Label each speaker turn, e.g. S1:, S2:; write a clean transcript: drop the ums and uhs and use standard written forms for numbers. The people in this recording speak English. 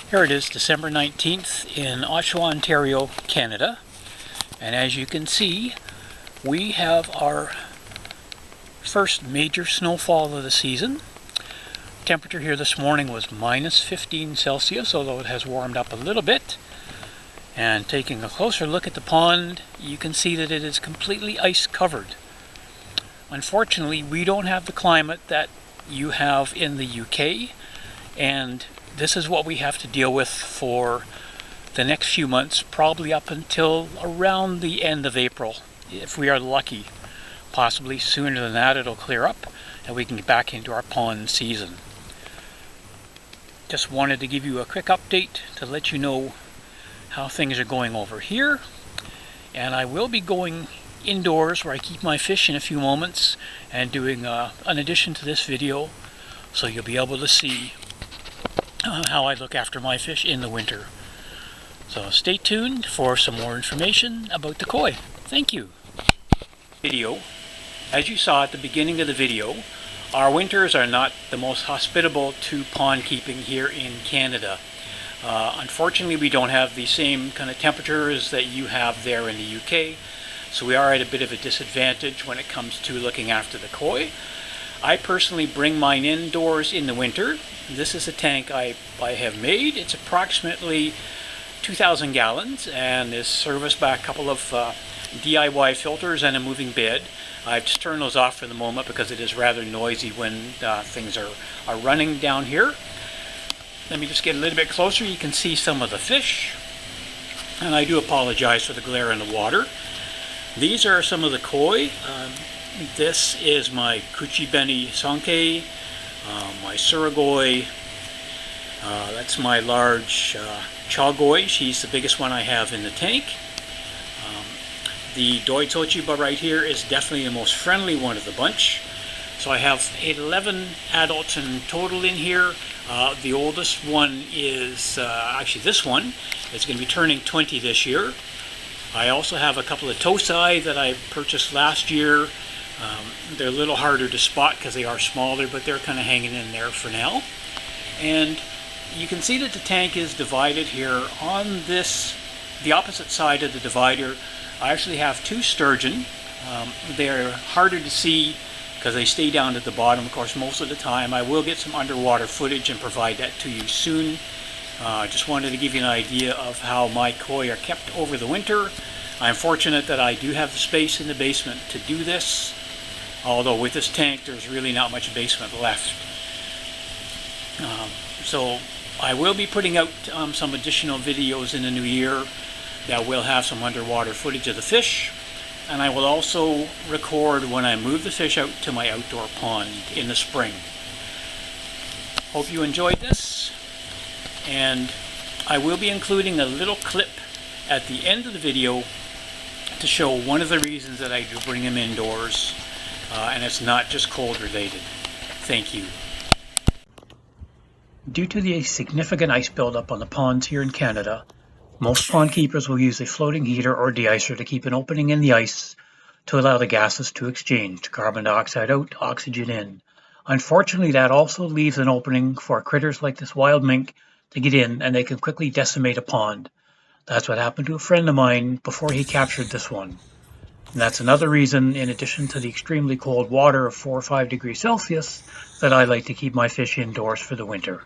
S1: Here it is, December 19th in Oshawa, Ontario, Canada. And as you can see, we have our first major snowfall of the season. Temperature here this morning was minus 15 Celsius, although it has warmed up a little bit. And taking a closer look at the pond, you can see that it is completely ice covered. Unfortunately, we don't have the climate that you have in the UK, and this is what we have to deal with for the next few months, probably up until around the end of April, if we are lucky. Possibly sooner than that it'll clear up and we can get back into our pond season. Just wanted to give you a quick update to let you know how things are going over here. And I will be going indoors where I keep my fish in a few moments and doing an addition to this video, so you'll be able to see how I look after my fish in the winter. So stay tuned for some more information about the koi. Thank you. Video. As you saw at the beginning of the video, our winters are not the most hospitable to pond keeping here in Canada. Unfortunately, we don't have the same kind of temperatures that you have there in the UK, so we are at a bit of a disadvantage when it comes to looking after the koi. I personally bring mine indoors in the winter. This is a tank I have made. It's approximately 2,000 gallons and is serviced by a couple of DIY filters and a moving bed. I've just turned those off for the moment because it is rather noisy when things are running down here. Let me just get a little bit closer. You can see some of the fish, and I do apologize for the glare in the water. These are some of the koi. This is my Kuchibeni Sanke, my Surigoi. That's my large Chagoi. She's the biggest one I have in the tank. The Doi Tsochiba right here is definitely the most friendly one of the bunch. So I have 11 adults in total in here. The oldest one is actually this one. It's going to be turning 20 this year. I also have a couple of Tosai that I purchased last year. They're a little harder to spot because they are smaller, but they're kind of hanging in there for now. And you can see that the tank is divided here. On the opposite side of the divider, I actually have two sturgeon. They're harder to see because they stay down at the bottom, of course, most of the time. I will get some underwater footage and provide that to you soon. Just wanted to give you an idea of how my koi are kept over the winter. I'm fortunate that I do have the space in the basement to do this, although with this tank there's really not much basement left. So I will be putting out some additional videos in the new year that will have some underwater footage of the fish, and I will also record when I move the fish out to my outdoor pond in the spring. Hope you enjoyed this, and I will be including a little clip at the end of the video to show one of the reasons that I do bring them indoors, and it's not just cold related. Thank you. Due to the significant ice buildup on the ponds here in Canada, most pond keepers will use a floating heater or de-icer to keep an opening in the ice to allow the gases to exchange, carbon dioxide out, oxygen in. Unfortunately, that also leaves an opening for critters like this wild mink to get in, and they can quickly decimate a pond. That's what happened to a friend of mine before he captured this one. And that's another reason, in addition to the extremely cold water of 4 or 5 degrees Celsius, that I like to keep my fish indoors for the winter.